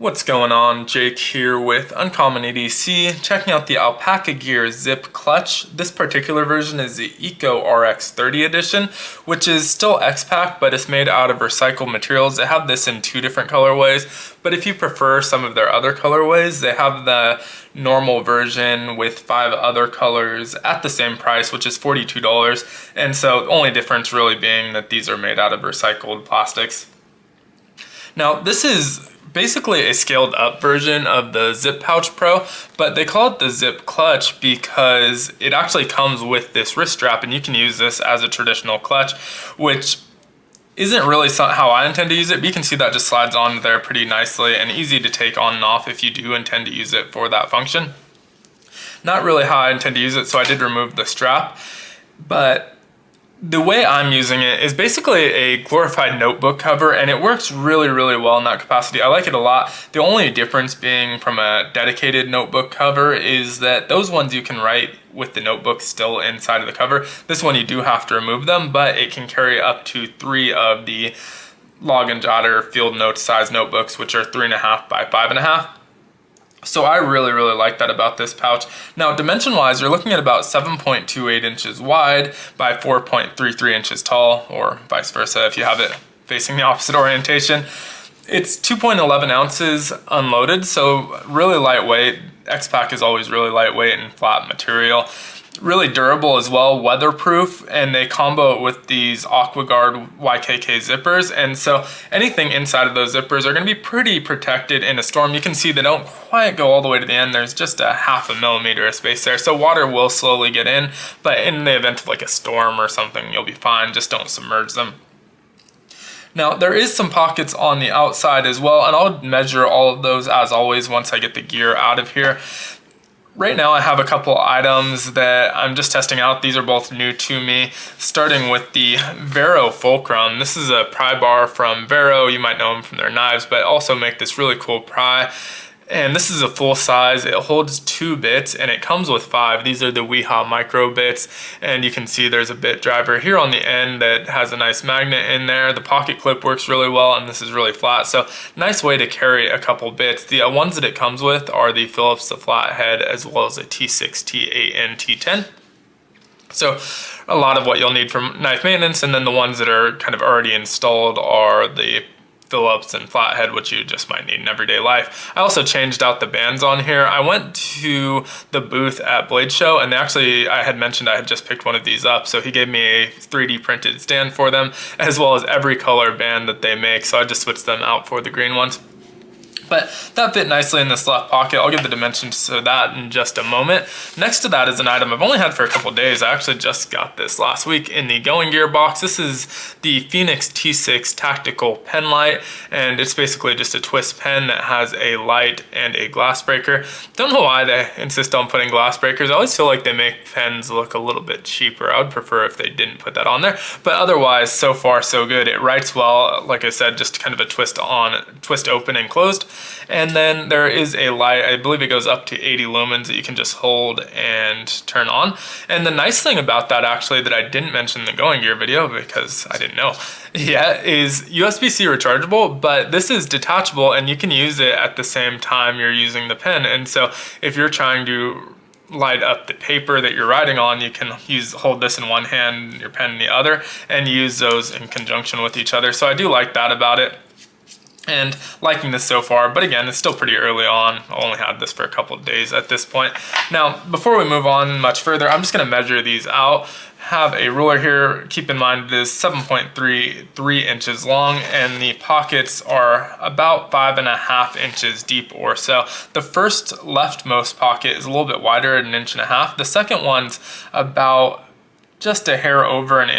What's going on? Jake here with Uncommon EDC, checking out the Alpaka Gear Zip Clutch. This particular version is the Eco RX30 edition, which is still X-Pack, but it's made out of recycled materials. They have this in two different colorways, but if you prefer some of their other colorways, they have the normal version with 5 other colors at the same price, which is $42. And so the only difference really being that these are made out of recycled plastics. Now, this is basically a scaled up version of the Zip Pouch Pro, but they call it the Zip Clutch because it actually comes with this wrist strap, and you can use this as a traditional clutch, which isn't really how I intend to use it, but you can see that just slides on there pretty nicely and easy to take on and off if you do intend to use it for that function. Not really how I intend to use it, so I did remove the strap, but the way I'm using it is basically a glorified notebook cover, and it works really, really well in that capacity. I like it a lot. The only difference being from a dedicated notebook cover is that those ones you can write with the notebook still inside of the cover. This one you do have to remove them, but it can carry up to 3 of the log and jotter field note size notebooks, which are 3.5 by 5.5. So I really, really like that about this pouch. Now, dimension-wise, you're looking at about 7.28 inches wide by 4.33 inches tall, or vice versa if you have it facing the opposite orientation. It's 2.11 ounces unloaded, so really lightweight. X-Pack is always really lightweight and flat material. Really durable as well, weatherproof, and they combo it with these Aqua YKK zippers, and so anything inside of those zippers are going to be pretty protected in a storm. You can see they don't quite go all the way to the end. There's just a 0.5 millimeter of space there, so water will slowly get in, but in the event of like a storm or something, you'll be fine. Just don't submerge them. Now, there is some pockets on the outside as well, and I'll measure all of those as always once I get the gear out of here. Right now I have a couple items that I'm just testing out. These are both new to me, starting with the Vero Fulcrum. This is a pry bar from Vero. You might know them from their knives, but also make this really cool pry. And this is a full size. It holds 2 bits and it comes with 5. These are the Weha micro bits, and you can see there's a bit driver here on the end that has a nice magnet in there. The pocket clip works really well, and this is really flat, so nice way to carry a couple bits. The ones that it comes with are the Phillips, the flathead, as well as a T6, T8, and T10. So a lot of what you'll need for knife maintenance, and then the ones that are kind of already installed are the Phillips and flathead, which you just might need in everyday life. I also changed out the bands on here. I went to the booth at Blade Show, and I had mentioned I had just picked one of these up, so he gave me a 3D printed stand for them, as well as every color band that they make, so I just switched them out for the green ones. But that fit nicely in this left pocket. I'll give the dimensions to that in just a moment. Next to that is an item I've only had for a couple days. I actually just got this last week in the Going Gear box. This is the Phoenix T6 Tactical Pen Light, and it's basically just a twist pen that has a light and a glass breaker. Don't know why they insist on putting glass breakers. I always feel like they make pens look a little bit cheaper. I would prefer if they didn't put that on there, but otherwise, so far so good. It writes well, like I said, just kind of a twist open and closed. And then there is a light, I believe it goes up to 80 lumens that you can just hold and turn on. And the nice thing about that, actually, that I didn't mention in the Going Gear video because I didn't know yet, is USB-C rechargeable, but this is detachable and you can use it at the same time you're using the pen. And so if you're trying to light up the paper that you're writing on, you can hold this in one hand, your pen in the other, and use those in conjunction with each other. So I do like that about it, and liking this so far, but again, it's still pretty early on. I only had this for a couple of days at this point. Now, before we move on much further, I'm just gonna measure these out. Have a ruler here. Keep in mind it is 7.33 inches long, and the pockets are about 5.5 inches deep or so. The first leftmost pocket is a little bit wider at 1.5 inches. The second one's about just a hair over 1.25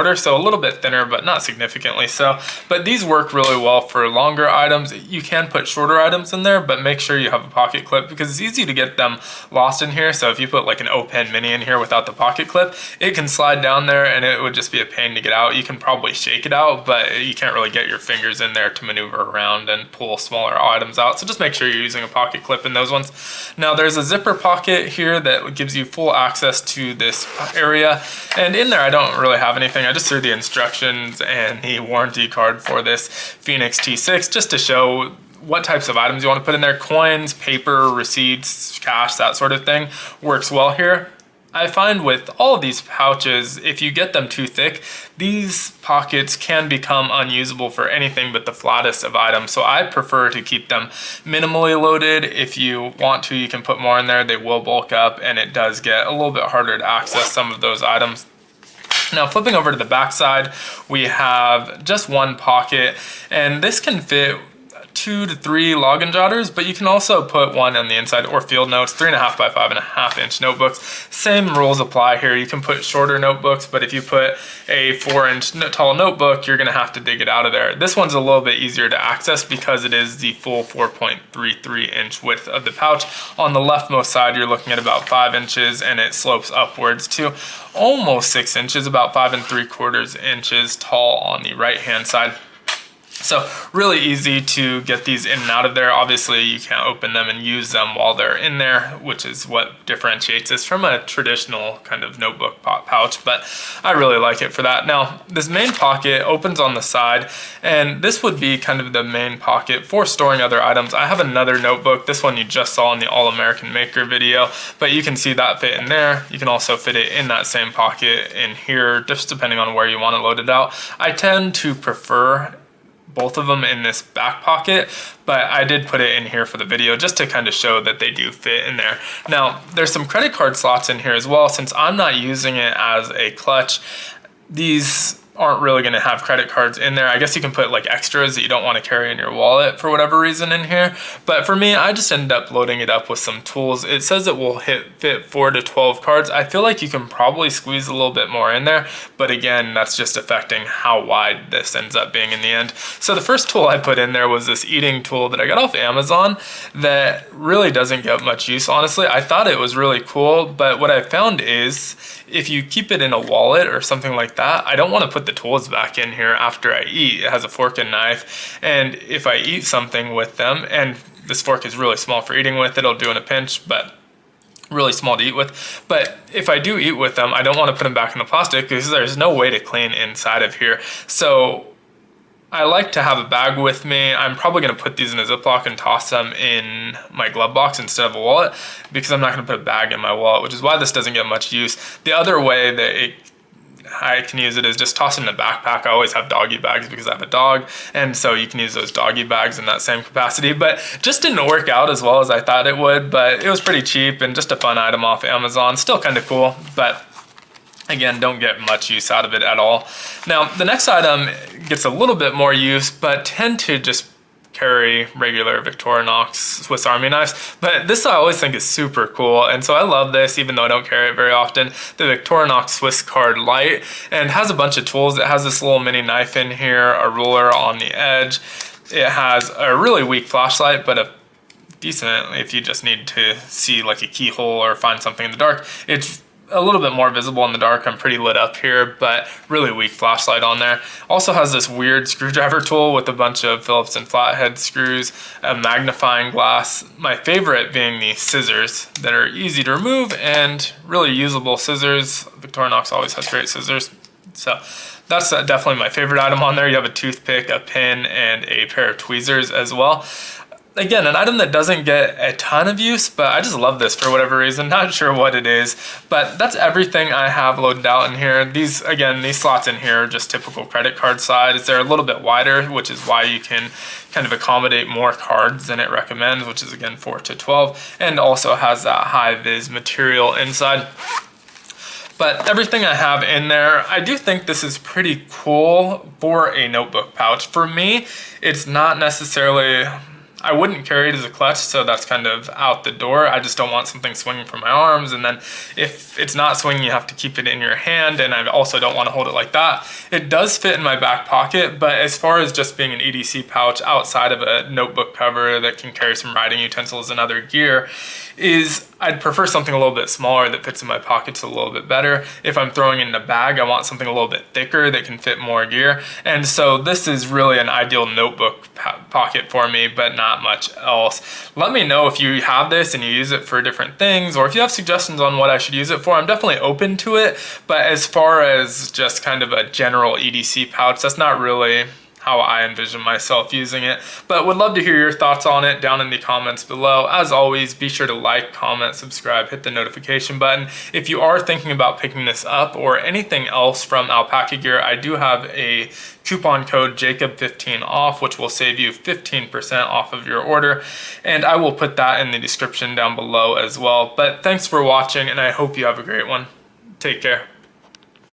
inches, so a little bit thinner, but not significantly so. But these work really well for longer items. You can put shorter items in there, but make sure you have a pocket clip because it's easy to get them lost in here. So if you put like an O-Pen Mini in here without the pocket clip, it can slide down there and it would just be a pain to get out. You can probably shake it out, but you can't really get your fingers in there to maneuver around and pull smaller items out. So just make sure you're using a pocket clip in those ones. Now there's a zipper pocket here that gives you full access to this area. And in there, I don't really have anything. I just threw the instructions and the warranty card for this Phoenix T6 just to show what types of items you want to put in there. Coins, paper, receipts, cash, that sort of thing works well here. I find with all of these pouches, if you get them too thick, these pockets can become unusable for anything but the flattest of items. So I prefer to keep them minimally loaded. If you want to, you can put more in there. They will bulk up, and it does get a little bit harder to access some of those items. Now flipping over to the back side, we have just one pocket, and this can fit 2 to 3 login jotters, but you can also put one on the inside, or field notes, 3.5 by 5.5 inch notebooks. Same rules apply here. You can put shorter notebooks, but if you put a 4-inch tall notebook, you're gonna have to dig it out of there. This one's a little bit easier to access because it is the full 4.33 inch width of the pouch. On the leftmost side, you're looking at about 5 inches, and it slopes upwards to almost 6 inches, about 5.75 inches tall on the right-hand side. So really easy to get these in and out of there. Obviously you can't open them and use them while they're in there, which is what differentiates this from a traditional kind of notebook pouch, but I really like it for that. Now this main pocket opens on the side, and this would be kind of the main pocket for storing other items. I have another notebook, this one you just saw in the All-American Maker video, but you can see that fit in there. You can also fit it in that same pocket in here, just depending on where you want to load it out. I tend to prefer both of them in this back pocket, but I did put it in here for the video just to kind of show that they do fit in there. Now, there's some credit card slots in here as well. Since I'm not using it as a clutch, these aren't really going to have credit cards in there. I guess you can put like extras that you don't want to carry in your wallet for whatever reason in here. But for me, I just ended up loading it up with some tools. It says it will fit 4 to 12 cards. I feel like you can probably squeeze a little bit more in there, but again, that's just affecting how wide this ends up being in the end. So the first tool I put in there was this eating tool that I got off Amazon that really doesn't get much use, honestly. I thought it was really cool, but what I found is if you keep it in a wallet or something like that, I don't want to put the tools back in here after I eat. It has a fork and knife, and if I eat something with them, and this fork is really small for eating with, it'll do in a pinch, but really small to eat with. But if I do eat with them, I don't want to put them back in the plastic because there's no way to clean inside of here. So I like to have a bag with me. I'm probably going to put these in a Ziploc and toss them in my glove box instead of a wallet because I'm not going to put a bag in my wallet, which is why this doesn't get much use. The other way that I can use it is just toss it in a backpack. I always have doggy bags because I have a dog, and so you can use those doggy bags in that same capacity. But just didn't work out as well as I thought it would, but it was pretty cheap and just a fun item off Amazon. Still kind of cool, but again, don't get much use out of it at all. Now, the next item gets a little bit more use, but tend to just carry regular Victorinox Swiss Army knives. But this I always think is super cool, and so I love this even though I don't carry it very often. The Victorinox Swiss Card Light, and has a bunch of tools. It has this little mini knife in here, a ruler on the edge. It has a really weak flashlight, but a decent if you just need to see like a keyhole or find something in the dark. It's a little bit more visible in the dark. I'm pretty lit up here, but really weak flashlight on there. Also has this weird screwdriver tool with a bunch of Phillips and flathead screws, a magnifying glass. My favorite being the scissors that are easy to remove and really usable scissors. Victorinox always has great scissors. So that's definitely my favorite item on there. You have a toothpick, a pin, and a pair of tweezers as well. Again, an item that doesn't get a ton of use, but I just love this for whatever reason. Not sure what it is, but that's everything I have loaded out in here. These slots in here are just typical credit card size. They're a little bit wider, which is why you can kind of accommodate more cards than it recommends, which is again 4 to 12, and also has that high vis material inside. But everything I have in there, I do think this is pretty cool for a notebook pouch. For me, it's not necessarily, I wouldn't carry it as a clutch, so that's kind of out the door. I just don't want something swinging from my arms, and then if it's not swinging, you have to keep it in your hand, and I also don't want to hold it like that. It does fit in my back pocket, but as far as just being an EDC pouch outside of a notebook cover that can carry some writing utensils and other gear, I'd prefer something a little bit smaller that fits in my pockets a little bit better. If I'm throwing it in a bag, I want something a little bit thicker that can fit more gear. And so this is really an ideal notebook pocket for me, but not much else. Let me know if you have this and you use it for different things, or if you have suggestions on what I should use it for. I'm definitely open to it, but as far as just kind of a general EDC pouch, that's not really how I envision myself using it. But would love to hear your thoughts on it down in the comments below. As always, be sure to like, comment, subscribe, hit the notification button. If you are thinking about picking this up or anything else from Alpaka Gear, I do have a coupon code Jacob15 off, which will save you 15% off of your order, and I will put that in the description down below as well. But thanks for watching, and I hope you have a great one. Take care.